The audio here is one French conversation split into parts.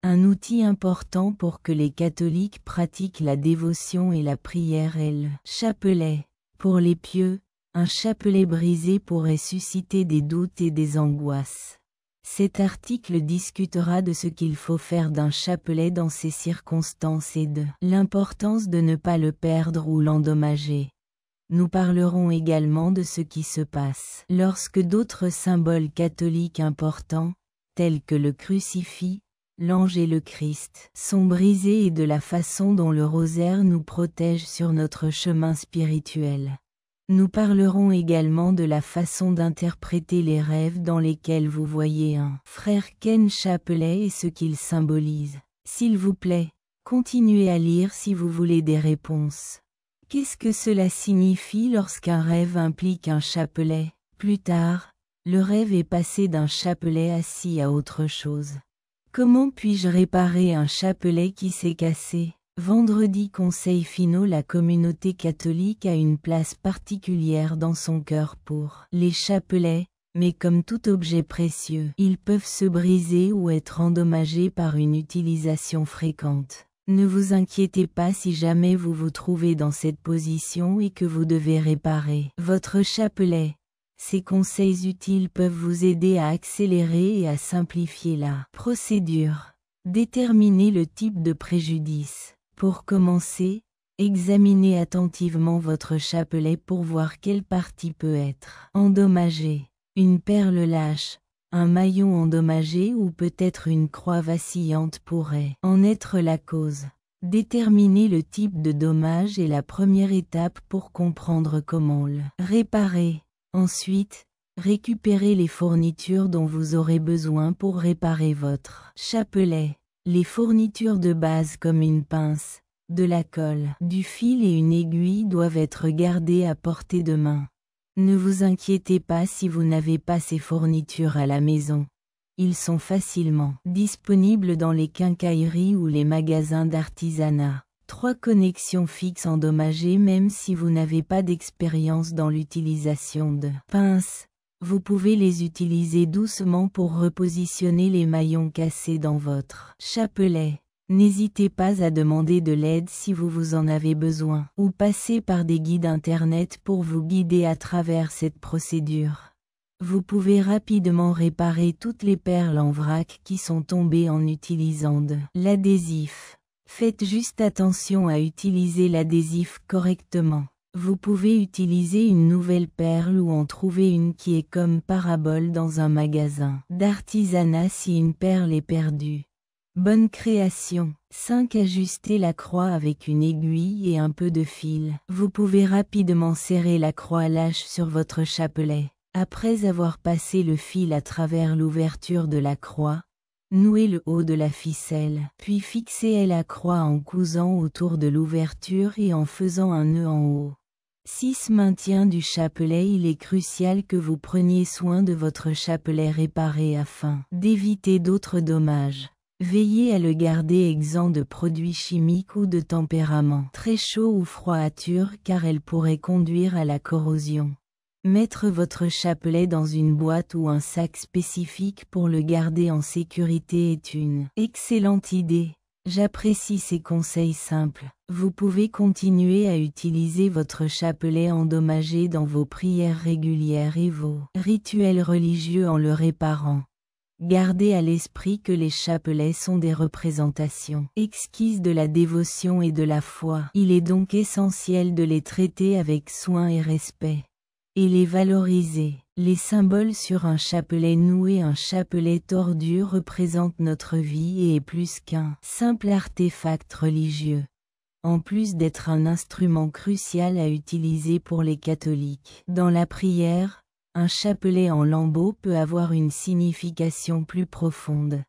Un outil important pour que les catholiques pratiquent la dévotion et la prière est le chapelet. Pour les pieux, un chapelet brisé pourrait susciter des doutes et des angoisses. Cet article discutera de ce qu'il faut faire d'un chapelet dans ces circonstances et de l'importance de ne pas le perdre ou l'endommager. Nous parlerons également de ce qui se passe lorsque d'autres symboles catholiques importants, tels que le crucifix, l'ange et le Christ, sont brisés et de la façon dont le rosaire nous protège sur notre chemin spirituel. Nous parlerons également de la façon d'interpréter les rêves dans lesquels vous voyez un frère Ken chapelet et ce qu'il symbolise. S'il vous plaît, continuez à lire si vous voulez des réponses. Qu'est-ce que cela signifie lorsqu'un rêve implique un chapelet? Plus tard, le rêve est passé d'un chapelet assis à autre chose. Comment puis-je réparer un chapelet qui s'est cassé? Vendredi conseils finaux. La communauté catholique a une place particulière dans son cœur pour les chapelets, mais comme tout objet précieux, ils peuvent se briser ou être endommagés par une utilisation fréquente. Ne vous inquiétez pas si jamais vous vous trouvez dans cette position et que vous devez réparer votre chapelet. Ces conseils utiles peuvent vous aider à accélérer et à simplifier la procédure. Déterminez le type de préjudice. Pour commencer, examinez attentivement votre chapelet pour voir quelle partie peut être endommagée. Une perle lâche, un maillon endommagé ou peut-être une croix vacillante pourrait en être la cause. Déterminer le type de dommage est la première étape pour comprendre comment le réparer. Ensuite, récupérez les fournitures dont vous aurez besoin pour réparer votre chapelet. Les fournitures de base comme une pince, de la colle, du fil et une aiguille doivent être gardées à portée de main. Ne vous inquiétez pas si vous n'avez pas ces fournitures à la maison. Ils sont facilement disponibles dans les quincailleries ou les magasins d'artisanat. 3 connexions fixes endommagées. Même si vous n'avez pas d'expérience dans l'utilisation de pinces, vous pouvez les utiliser doucement pour repositionner les maillons cassés dans votre chapelet. N'hésitez pas à demander de l'aide si vous en avez besoin, ou passez par des guides internet pour vous guider à travers cette procédure. Vous pouvez rapidement réparer toutes les perles en vrac qui sont tombées en utilisant de l'adhésif. Faites juste attention à utiliser l'adhésif correctement. Vous pouvez utiliser une nouvelle perle ou en trouver une qui est comme parabole dans un magasin d'artisanat si une perle est perdue. Bonne création. 5. Ajustez la croix avec une aiguille et un peu de fil. Vous pouvez rapidement serrer la croix lâche sur votre chapelet. Après avoir passé le fil à travers l'ouverture de la croix, nouez le haut de la ficelle, puis fixez la croix en cousant autour de l'ouverture et en faisant un nœud en haut. 6. Maintien du chapelet. Il est crucial que vous preniez soin de votre chapelet réparé afin d'éviter d'autres dommages. Veillez à le garder exempt de produits chimiques ou de tempéraments très chaud ou froidature car elle pourrait conduire à la corrosion. Mettre votre chapelet dans une boîte ou un sac spécifique pour le garder en sécurité est une excellente idée. J'apprécie ces conseils simples. Vous pouvez continuer à utiliser votre chapelet endommagé dans vos prières régulières et vos rituels religieux en le réparant. Gardez à l'esprit que les chapelets sont des représentations exquises de la dévotion et de la foi. Il est donc essentiel de les traiter avec soin et respect. Et les valoriser. Les symboles sur un chapelet noué. Un chapelet tordu représente notre vie et est plus qu'un simple artefact religieux. En plus d'être un instrument crucial à utiliser pour les catholiques dans la prière, un chapelet en lambeaux peut avoir une signification plus profonde.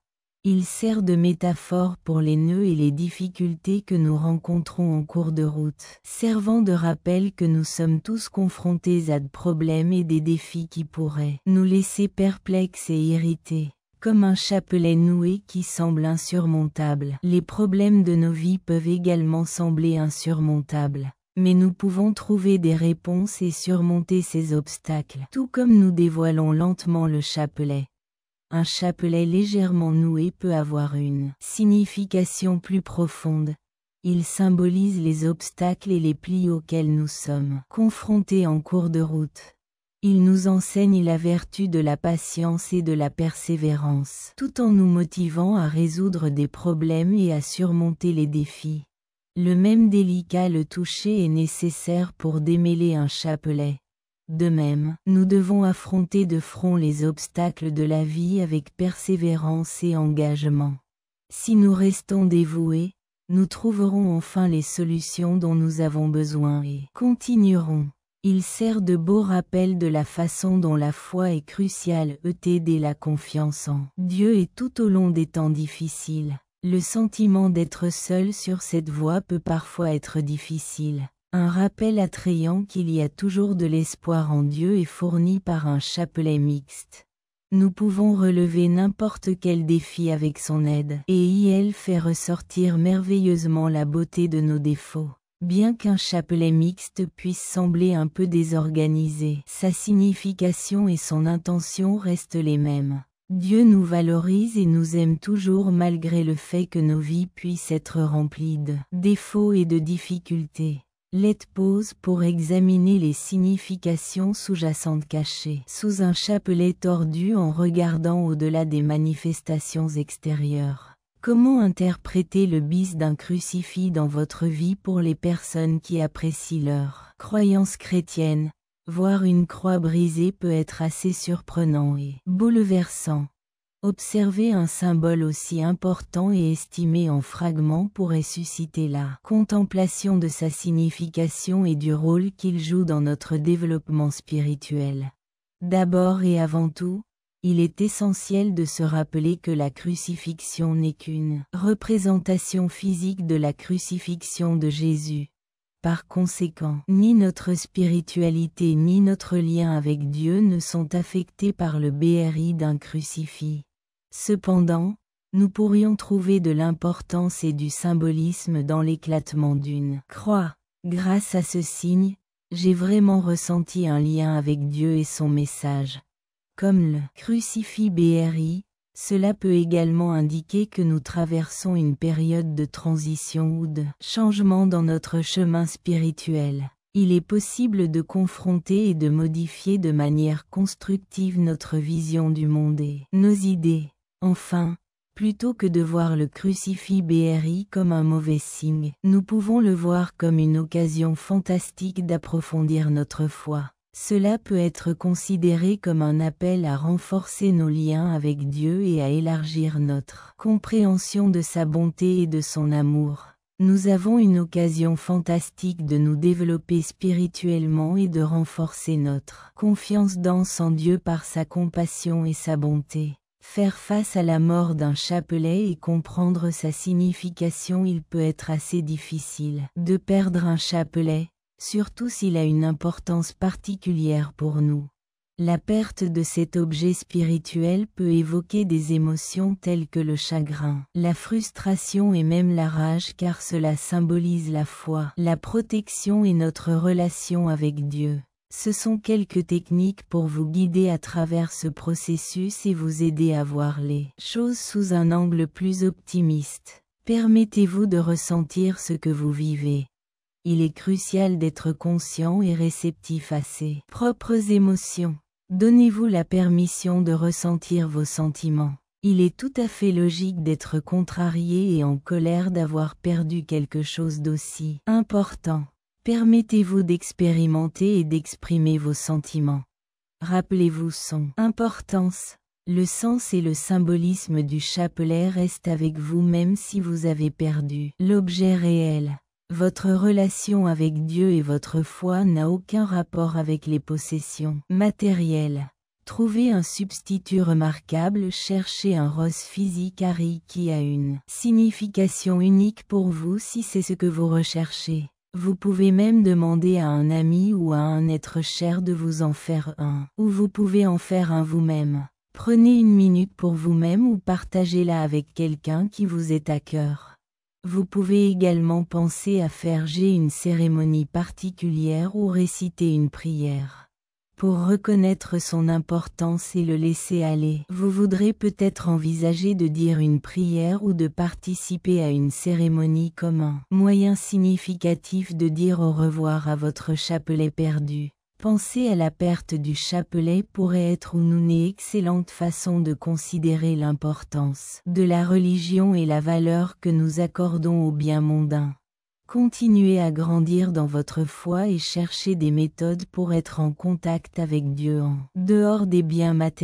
Il sert de métaphore pour les nœuds et les difficultés que nous rencontrons en cours de route, servant de rappel que nous sommes tous confrontés à des problèmes et des défis qui pourraient nous laisser perplexes et irrités. Comme un chapelet noué qui semble insurmontable, les problèmes de nos vies peuvent également sembler insurmontables. Mais nous pouvons trouver des réponses et surmonter ces obstacles, tout comme nous dévoilons lentement le chapelet. un chapelet légèrement noué peut avoir une signification plus profonde. Il symbolise les obstacles et les plis auxquels nous sommes confrontés en cours de route. Il nous enseigne la vertu de la patience et de la persévérance, tout en nous motivant à résoudre des problèmes et à surmonter les défis. Le même délicat le toucher est nécessaire pour démêler un chapelet. De même, nous devons affronter de front les obstacles de la vie avec persévérance et engagement. Si nous restons dévoués, nous trouverons enfin les solutions dont nous avons besoin et continuerons. Il sert de beau rappel de la façon dont la foi est cruciale et la confiance en Dieu et tout au long des temps difficiles. Le sentiment d'être seul sur cette voie peut parfois être difficile. Un rappel attrayant qu'il y a toujours de l'espoir en Dieu est fourni par un chapelet mixte. Nous pouvons relever n'importe quel défi avec son aide, et il fait ressortir merveilleusement la beauté de nos défauts. Bien qu'un chapelet mixte puisse sembler un peu désorganisé, sa signification et son intention restent les mêmes. Dieu nous valorise et nous aime toujours malgré le fait que nos vies puissent être remplies de défauts et de difficultés. Let's pause pour examiner les significations sous-jacentes cachées sous un chapelet tordu en regardant au-delà des manifestations extérieures. Comment interpréter le bis d'un crucifix dans votre vie pour les personnes qui apprécient leur croyance chrétienne? Voir une croix brisée peut être assez surprenant et bouleversant. Observer un symbole aussi important et estimé en fragments pourrait susciter la contemplation de sa signification et du rôle qu'il joue dans notre développement spirituel. D'abord et avant tout, il est essentiel de se rappeler que la crucifixion n'est qu'une représentation physique de la crucifixion de Jésus. Par conséquent, ni notre spiritualité ni notre lien avec Dieu ne sont affectés par le BRI d'un crucifix. Cependant, nous pourrions trouver de l'importance et du symbolisme dans l'éclatement d'une croix. Grâce à ce signe, j'ai vraiment ressenti un lien avec Dieu et son message. Comme le crucifix BRI, cela peut également indiquer que nous traversons une période de transition ou de changement dans notre chemin spirituel. Il est possible de confronter et de modifier de manière constructive notre vision du monde et nos idées. Enfin, plutôt que de voir le crucifix BRI comme un mauvais signe, nous pouvons le voir comme une occasion fantastique d'approfondir notre foi. Cela peut être considéré comme un appel à renforcer nos liens avec Dieu et à élargir notre compréhension de sa bonté et de son amour. Nous avons une occasion fantastique de nous développer spirituellement et de renforcer notre confiance en Dieu par sa compassion et sa bonté. Faire face à la mort d'un chapelet et comprendre sa signification. Il peut être assez difficile de perdre un chapelet, surtout s'il a une importance particulière pour nous. La perte de cet objet spirituel peut évoquer des émotions telles que le chagrin, la frustration et même la rage car cela symbolise la foi, la protection et notre relation avec Dieu. Ce sont quelques techniques pour vous guider à travers ce processus et vous aider à voir les choses sous un angle plus optimiste. Permettez-vous de ressentir ce que vous vivez. Il est crucial d'être conscient et réceptif à ses propres émotions. Donnez-vous la permission de ressentir vos sentiments. Il est tout à fait logique d'être contrarié et en colère d'avoir perdu quelque chose d'aussi important. Permettez-vous d'expérimenter et d'exprimer vos sentiments. Rappelez-vous son importance. Le sens et le symbolisme du chapelet restent avec vous même si vous avez perdu l'objet réel. Votre relation avec Dieu et votre foi n'a aucun rapport avec les possessions matérielles. Trouvez un substitut remarquable, cherchez un rose physique qui a une signification unique pour vous si c'est ce que vous recherchez. Vous pouvez même demander à un ami ou à un être cher de vous en faire un, ou vous pouvez en faire un vous-même. Prenez une minute pour vous-même ou partagez-la avec quelqu'un qui vous est à cœur. Vous pouvez également penser à faire une cérémonie particulière ou réciter une prière. pour reconnaître son importance et le laisser aller. Vous voudrez peut-être envisager de dire une prière ou de participer à une cérémonie comme un moyen significatif de dire au revoir à votre chapelet perdu. Penser à la perte du chapelet pourrait être ou non une excellente façon de considérer l'importance de la religion et la valeur que nous accordons aux biens mondains. Continuez à grandir dans votre foi et cherchez des méthodes pour être en contact avec Dieu en dehors des biens matériels.